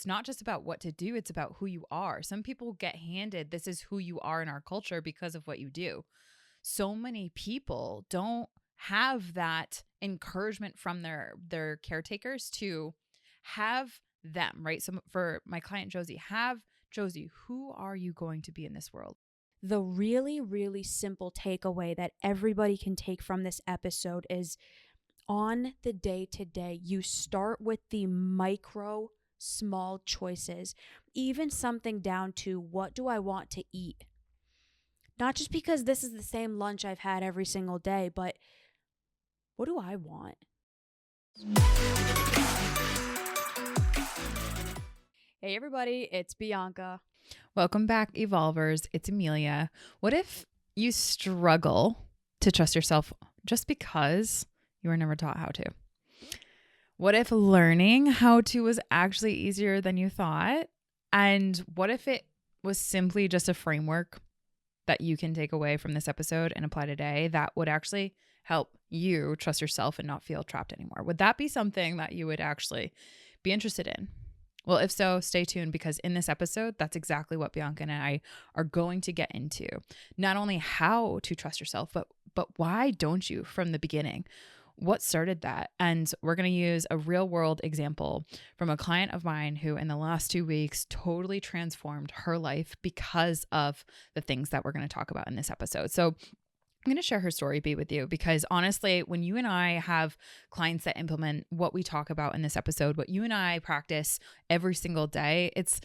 it's not just about what to do, it's about who you are. Some people get handed, this is who you are in our culture because of what you do. So many people don't have that encouragement from their caretakers to have them, right? So for my client Josie, Josie, who are you going to be in this world? The really, really simple takeaway that everybody can take from this episode is on the day to day, you start with the micro, small choices, even something down to what do I want to eat? Not just because this is the same lunch I've had every single day, but what do I want? Hey everybody, it's Bianca. Welcome back, Evolvers. It's Emilia. What if you struggle to trust yourself just because you were never taught how to? What if learning how to was actually easier than you thought? And what if it was simply just a framework that you can take away from this episode and apply today that would actually help you trust yourself and not feel trapped anymore? Would that be something that you would actually be interested in? Well, if so, stay tuned, because in this episode, that's exactly what Bianca and I are going to get into. Not only how to trust yourself, but why don't you from the beginning? What started that? And we're going to use a real world example from a client of mine who in the last 2 weeks totally transformed her life because of the things that we're going to talk about in this episode. So I'm going to share her story beat with you, because honestly, when you and I have clients that implement what we talk about in this episode, what you and I practice every single day, it's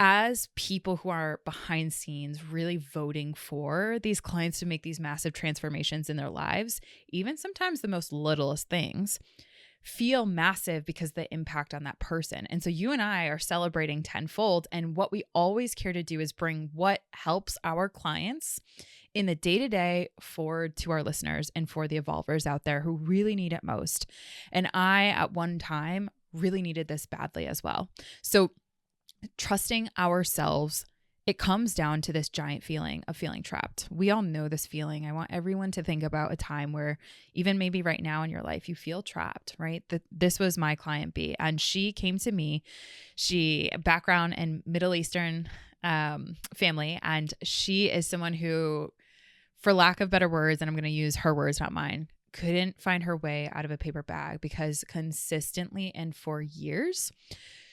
as people who are behind scenes really voting for these clients to make these massive transformations in their lives, even sometimes the most littlest things feel massive because of the impact on that person. And so you and I are celebrating tenfold. And what we always care to do is bring what helps our clients in the day-to-day forward to our listeners and for the evolvers out there who really need it most. And I, at one time, really needed this badly as well. So trusting ourselves, it comes down to this giant feeling of feeling trapped. We all know this feeling. I want everyone to think about a time where even maybe right now in your life, you feel trapped, right? This was my client B, and she came to me, she background in Middle Eastern family. And she is someone who, for lack of better words, and I'm going to use her words, not mine, couldn't find her way out of a paper bag because consistently and for years,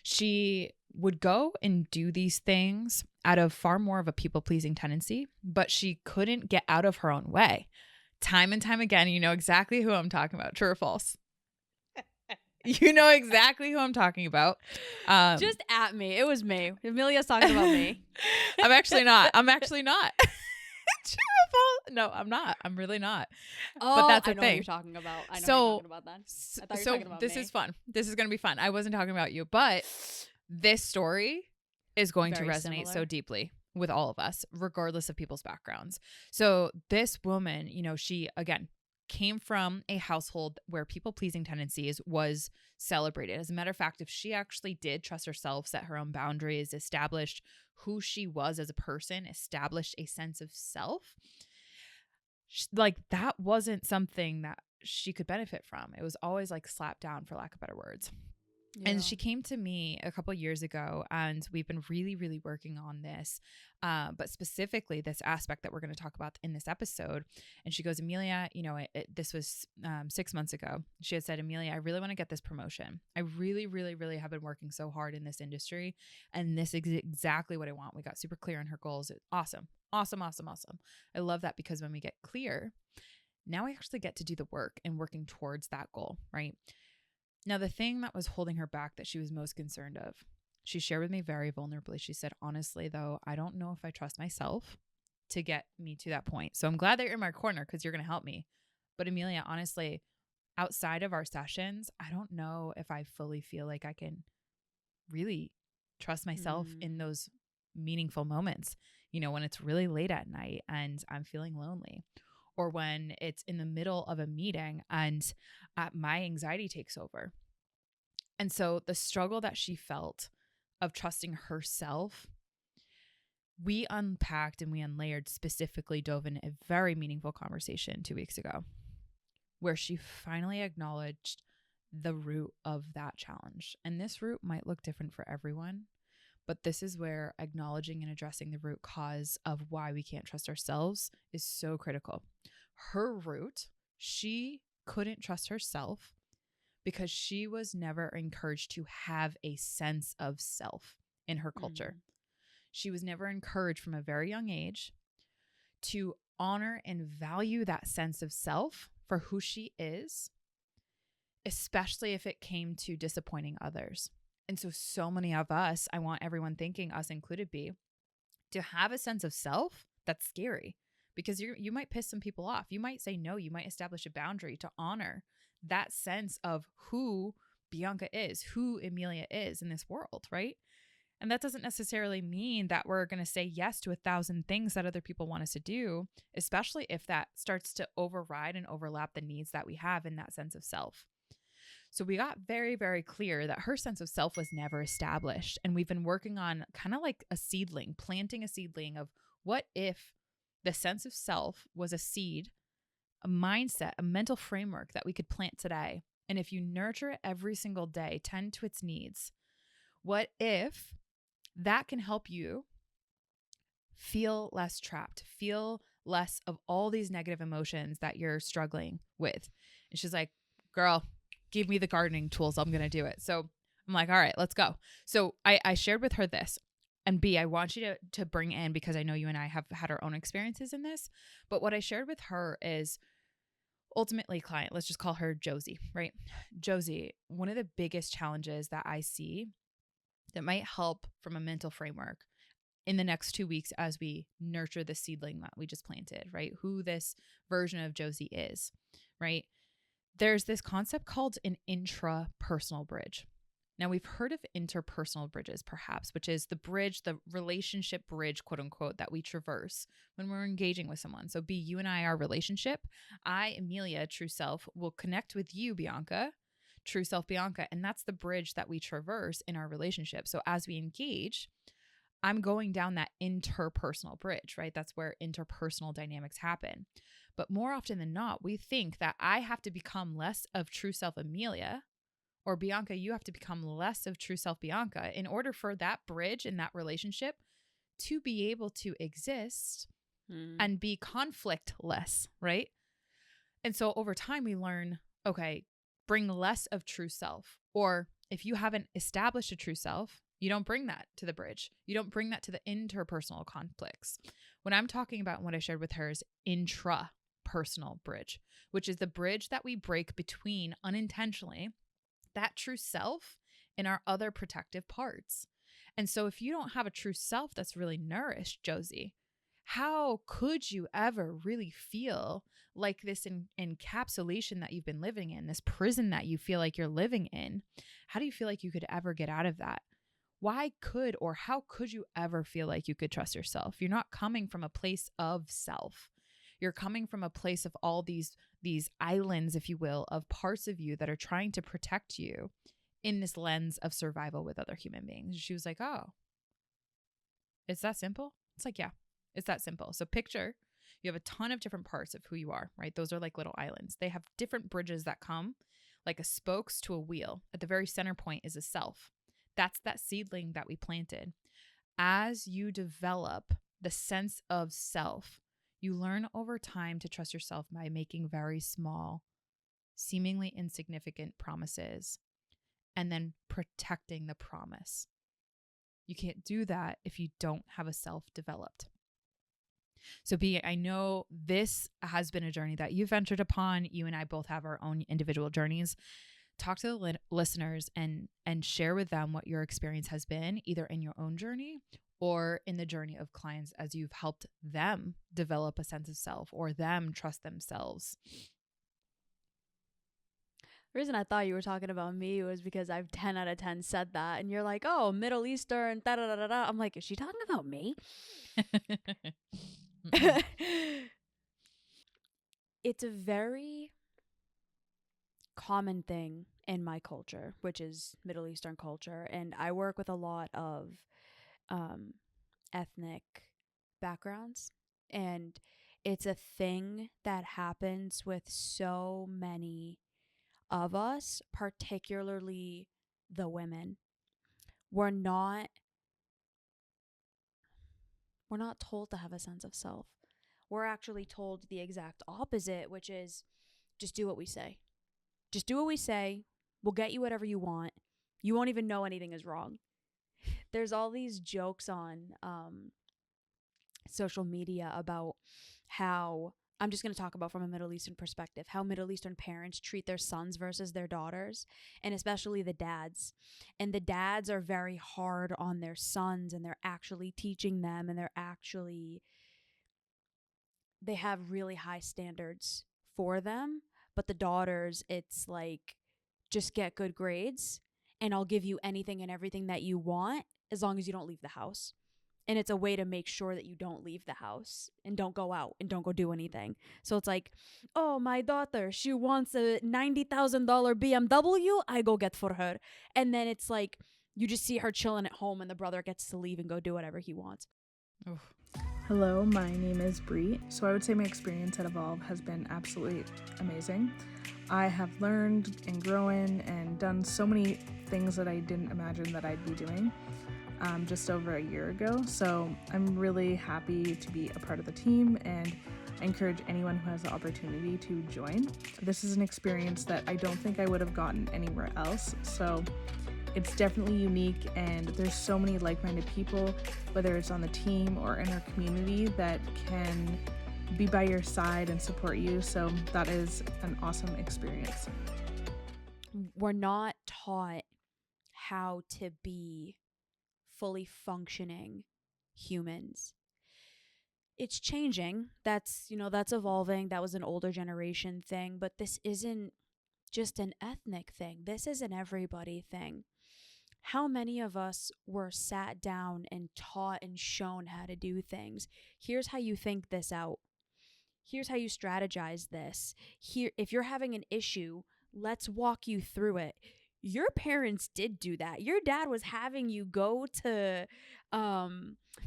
she would go and do these things out of far more of a people-pleasing tendency, but she couldn't get out of her own way. Time and time again, you know exactly who I'm talking about. True or false? You know exactly who I'm talking about. Just at me. It was me. Emilia's talking about me. I'm actually not. True or false? No, I'm not. I'm really not. Oh, but that's I a know thing. what you're talking about. I know what you're talking about then. I thought you were talking about this me. is fun. This is going to be fun. I wasn't talking about you, but this story is going to resonate so deeply with all of us, regardless of people's backgrounds. So this woman, you know, she, again, came from a household where people-pleasing tendencies was celebrated. As a matter of fact, if she actually did trust herself, set her own boundaries, established who she was as a person, established a sense of self, like that wasn't something that she could benefit from. It was always like slapped down, for lack of better words. Yeah. And she came to me a couple of years ago, and we've been really, really working on this, but specifically this aspect that we're going to talk about in this episode. And she goes, Emilia, you know, this was 6 months ago. She had said, Emilia, I really want to get this promotion. I really, really, really have been working so hard in this industry, and this is exactly what I want. We got super clear on her goals. Awesome. Awesome, awesome, awesome. I love that, because when we get clear, now we actually get to do the work and working towards that goal, right? Now, the thing that was holding her back that she was most concerned of, she shared with me very vulnerably. She said, honestly, though, I don't know if I trust myself to get me to that point. So I'm glad that you're in my corner because you're going to help me. But Emilia, honestly, outside of our sessions, I don't know if I fully feel like I can really trust myself in those meaningful moments, you know, when it's really late at night and I'm feeling lonely, or when it's in the middle of a meeting and my anxiety takes over. And so the struggle that she felt of trusting herself, we unpacked and we unlayered, specifically dove in a very meaningful conversation 2 weeks ago, where she finally acknowledged the root of that challenge. And this root might look different for everyone, but this is where acknowledging and addressing the root cause of why we can't trust ourselves is so critical. Her root, she couldn't trust herself because she was never encouraged to have a sense of self in her culture. She was never encouraged from a very young age to honor and value that sense of self for who she is, especially if it came to disappointing others. And so many of us, I want everyone thinking, us included, be to have a sense of self that's scary because you might piss some people off. You might say no. You might establish a boundary to honor that sense of who Bianca is, who Emilia is in this world, right? And that doesn't necessarily mean that we're going to say yes to 1,000 things that other people want us to do, especially if that starts to override and overlap the needs that we have in that sense of self. So we got very, very clear that her sense of self was never established. And we've been working on kind of like a seedling, planting a seedling of what if the sense of self was a seed, a mindset, a mental framework that we could plant today. And if you nurture it every single day, tend to its needs, what if that can help you feel less trapped, feel less of all these negative emotions that you're struggling with? And she's like, girl, give me the gardening tools. I'm going to do it. So I'm like, all right, let's go. So I shared with her this. And B, I want you to bring in, because I know you and I have had our own experiences in this, but what I shared with her is ultimately client, let's just call her Josie, right? Josie, one of the biggest challenges that I see that might help from a mental framework in the next 2 weeks as we nurture the seedling that we just planted, right? Who this version of Josie is, right? There's this concept called an intrapersonal bridge. Now, we've heard of interpersonal bridges, perhaps, which is the bridge, the relationship bridge, quote unquote, that we traverse when we're engaging with someone. So be you and I, our relationship. I, Emilia, true self, will connect with you, Bianca, true self, Bianca. And that's the bridge that we traverse in our relationship. So as we engage, I'm going down that interpersonal bridge, right? That's where interpersonal dynamics happen. But more often than not, we think that I have to become less of true self Emilia, or Bianca, you have to become less of true self Bianca in order for that bridge in that relationship to be able to exist and be conflictless, right? And so over time we learn, okay, bring less of true self. Or if you haven't established a true self, you don't bring that to the bridge. You don't bring that to the interpersonal conflicts. When I'm talking about what I shared with her is intrapersonal bridge, which is the bridge that we break between unintentionally that true self and our other protective parts. And so if you don't have a true self that's really nourished, Josie, how could you ever really feel like this encapsulation that you've been living in, this prison that you feel like you're living in? How do you feel like you could ever get out of that? Why could or how could you ever feel like you could trust yourself? You're not coming from a place of self. You're coming from a place of all these islands, if you will, of parts of you that are trying to protect you in this lens of survival with other human beings. She was like, oh, it's that simple? It's like, yeah, it's that simple. So picture you have a ton of different parts of who you are, right? Those are like little islands. They have different bridges that come like a spokes to a wheel. At the very center point is a self. That's that seedling that we planted. As you develop the sense of self, you learn over time to trust yourself by making very small, seemingly insignificant promises and then protecting the promise. You can't do that if you don't have a self developed. So B, I know this has been a journey that you've ventured upon. You and I both have our own individual journeys. Talk to the listeners and share with them what your experience has been, either in your own journey or in the journey of clients as you've helped them develop a sense of self or them trust themselves. The reason I thought you were talking about me was because I've 10 out of 10 said that. And you're like, oh, Middle Eastern, da da da da da. I'm like, is she talking about me? It's a very common thing in my culture, which is Middle Eastern culture. And I work with a lot of ethnic backgrounds. And it's a thing that happens with so many of us, particularly the women, we're not told to have a sense of self. We're actually told the exact opposite, which is just do what we say. Just do what we say. We'll get you whatever you want. You won't even know anything is wrong. There's all these jokes on social media about how, I'm just going to talk about from a Middle Eastern perspective, how Middle Eastern parents treat their sons versus their daughters, and especially the dads. And the dads are very hard on their sons, and they're actually teaching them, and they have really high standards for them. But the daughters, it's like, just get good grades and I'll give you anything and everything that you want as long as you don't leave the house. And it's a way to make sure that you don't leave the house and don't go out and don't go do anything. So it's like, oh, my daughter, she wants a $90,000 BMW. I go get for her. And then it's like, you just see her chilling at home and the brother gets to leave and go do whatever he wants. Oof. Hello, my name is Bree. So I would say my experience at Evolve has been absolutely amazing. I have learned and grown and done so many things that I didn't imagine that I'd be doing just over a year ago. So I'm really happy to be a part of the team, and I encourage anyone who has the opportunity to join. This is an experience that I don't think I would have gotten anywhere else. So it's definitely unique, and there's so many like-minded people, whether it's on the team or in our community, that can be by your side and support you. So that is an awesome experience. We're not taught how to be fully functioning humans. It's changing. That's evolving. That was an older generation thing, but this isn't just an ethnic thing. This is an everybody thing. How many of us were sat down and taught and shown how to do things? Here's how you think this out. Here's how you strategize this. Here, if you're having an issue, let's walk you through it. Your parents did do that. Your dad was having you go to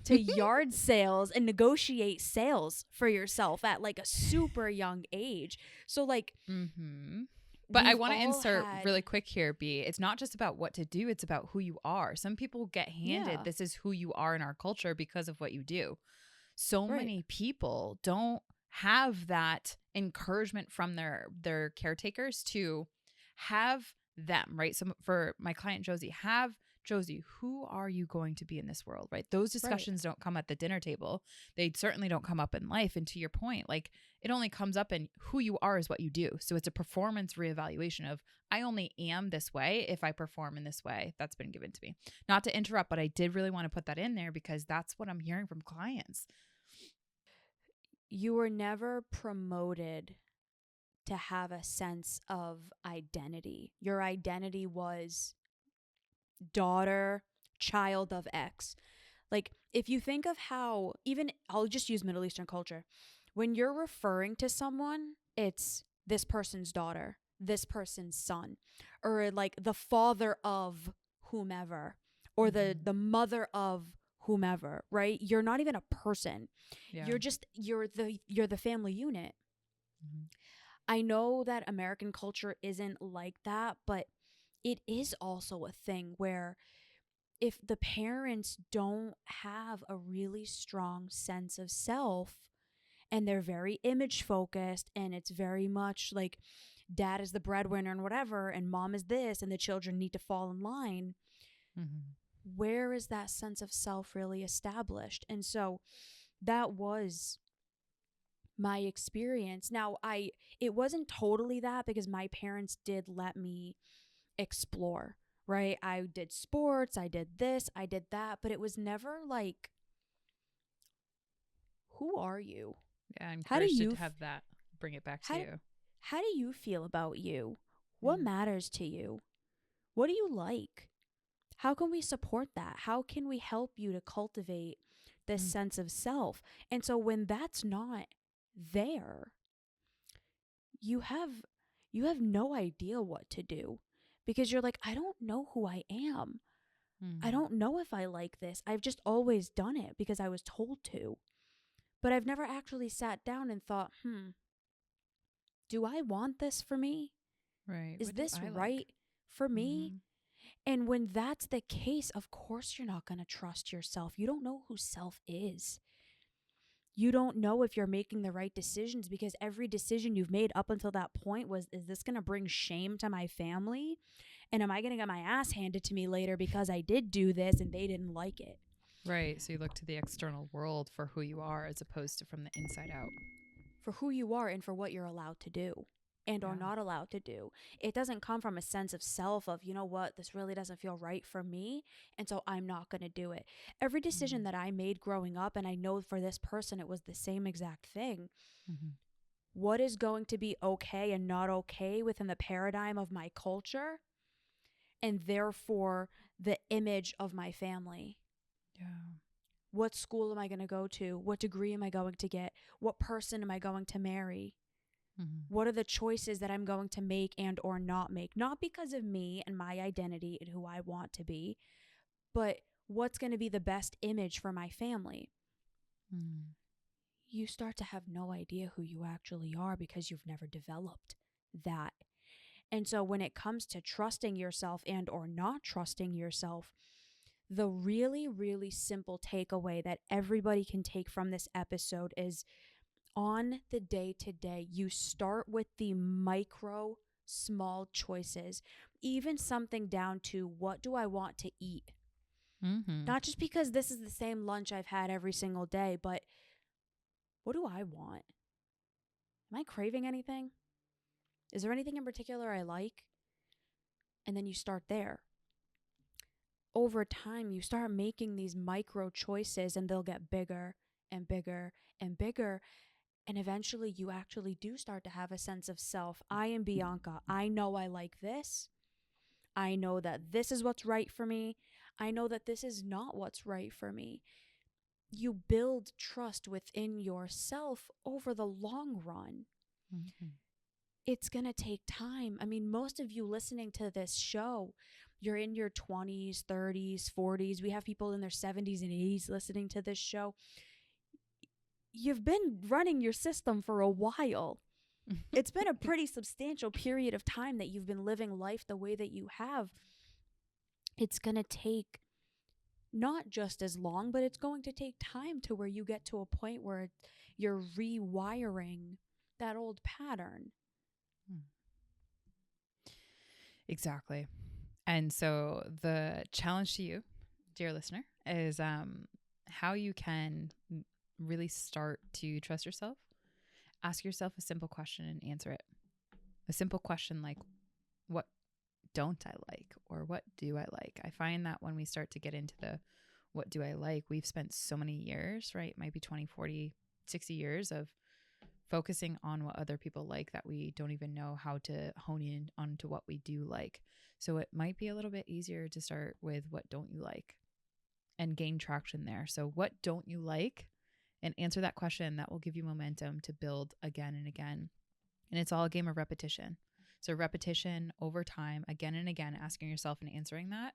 yard sales and negotiate sales for yourself at like a super young age. So like, but I want to insert really quick here, B. It's not just about what to do. It's about who you are. Some people get handed, this is who you are in our culture because of what you do. So many people don't have that encouragement from their caretakers to have them, right? So for my client, Josie, Josie, who are you going to be in this world, right? Those discussions don't come at the dinner table. They certainly don't come up in life. And to your point, like, it only comes up in who you are is what you do. So it's a performance reevaluation of, I only am this way if I perform in this way that's been given to me. Not to interrupt, but I did really want to put that in there because that's what I'm hearing from clients. You were never promoted to have a sense of identity. Your identity was daughter, child of X. Like, if you think of how, even, I'll just use Middle Eastern culture. When you're referring to someone, it's this person's daughter, this person's son, or like the father of whomever, or the mother of whomever, right? You're not even a person. Yeah. You're the family unit. I know that American culture isn't like that, but it is also a thing where if the parents don't have a really strong sense of self and they're very image focused and it's very much like dad is the breadwinner and whatever and mom is this and the children need to fall in line, where is that sense of self really established? And so that was my experience. Now, it wasn't totally that because my parents did let me explore, right? I did sports, I did this, I did that, but it was never like, who are you? Yeah, encouraged to have that, bring it back to you. How do you feel about you? What matters to you? What do you like? How can we support that? How can we help you to cultivate this sense of self? And so when that's not there, you have no idea what to do because you're like, I don't know who I am. I don't know if I like this. I've just always done it because I was told to. But I've never actually sat down and thought, do I want this for me? Right. Is What do this I like? right for me? Mhm. And when that's the case, of course you're not going to trust yourself. You don't know who self is. You don't know if you're making the right decisions because every decision you've made up until that point was, is this going to bring shame to my family? And am I going to get my ass handed to me later because I did do this and they didn't like it? Right. So you look to the external world for who you are as opposed to from the inside out. For who you are and for what you're allowed to do and or Yeah. not allowed to do. It doesn't come from a sense of self of, you know what, this really doesn't feel right for me, and so I'm not going to do it. Every decision that I made growing up, and I know for this person it was the same exact thing. Mm-hmm. What is going to be okay and not okay within the paradigm of my culture and therefore the image of my family? Yeah. What school am I going to go to? What degree am I going to get? What person am I going to marry? Mm-hmm. What are the choices that I'm going to make and or not make? Not because of me and my identity and who I want to be, but what's going to be the best image for my family? Mm-hmm. You start to have no idea who you actually are because you've never developed that. And so when it comes to trusting yourself and or not trusting yourself, the really, really simple takeaway that everybody can take from this episode is on the day to day, you start with the micro, small choices, even something down to what do I want to eat? Mm-hmm. Not just because this is the same lunch I've had every single day, but what do I want? Am I craving anything? Is there anything in particular I like? And then you start there. Over time, you start making these micro choices and they'll get bigger and bigger and bigger. And eventually you actually do start to have a sense of self. I am Bianca. I know I like this. I know that this is what's right for me. I know that this is not what's right for me. You build trust within yourself over the long run. Mm-hmm. It's going to take time. I mean, most of you listening to this show, you're in your 20s, 30s, 40s. We have people in their 70s and 80s listening to this show. You've been running your system for a while. It's been a pretty substantial period of time that you've been living life the way that you have. It's going to take not just as long, but it's going to take time to where you get to a point where you're rewiring that old pattern. Exactly. And so the challenge to you, dear listener, is how you can really start to trust yourself. Ask yourself a simple question and answer it. A simple question like, what don't I like? Or what do I like? I find that when we start to get into the what do I like, we've spent so many years, right? It might be 20, 40, 60 years of focusing on what other people like that we don't even know how to hone in onto what we do like. So it might be a little bit easier to start with what don't you like and gain traction there. So what don't you like? And answer that question. That will give you momentum to build again and again. And it's all a game of repetition. So repetition over time, again and again, asking yourself and answering that,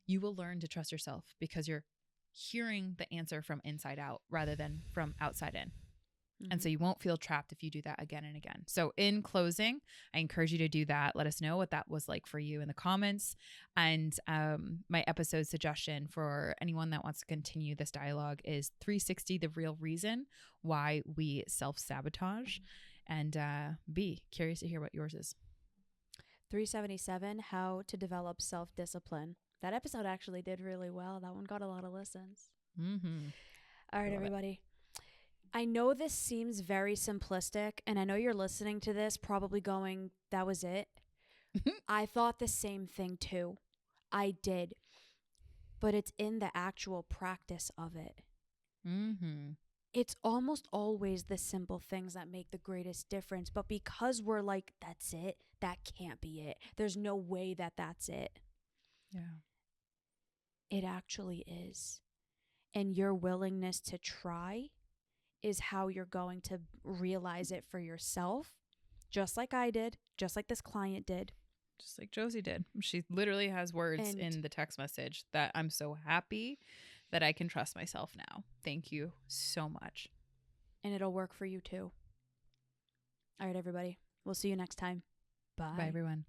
you will learn to trust yourself because you're hearing the answer from inside out rather than from outside in. And so you won't feel trapped if you do that again and again. So in closing, I encourage you to do that. Let us know what that was like for you in the comments. And my episode suggestion for anyone that wants to continue this dialogue is 360, the real reason why we self-sabotage. And be curious to hear what yours is. 377, how to develop self-discipline. That episode actually did really well. That one got a lot of listens. Mm-hmm. All right, everybody. I know this seems very simplistic, and I know you're listening to this probably going, that was it. I thought the same thing too. I did. But it's in the actual practice of it. Mm-hmm. It's almost always the simple things that make the greatest difference. But because we're like, that's it, that can't be it. There's no way that that's it. Yeah. It actually is. And your willingness to try is how you're going to realize it for yourself, just like I did, just like this client did. Just like Josie did. She literally has words in the text message that I'm so happy that I can trust myself now. Thank you so much. And it'll work for you too. All right, everybody. We'll see you next time. Bye. Bye, everyone.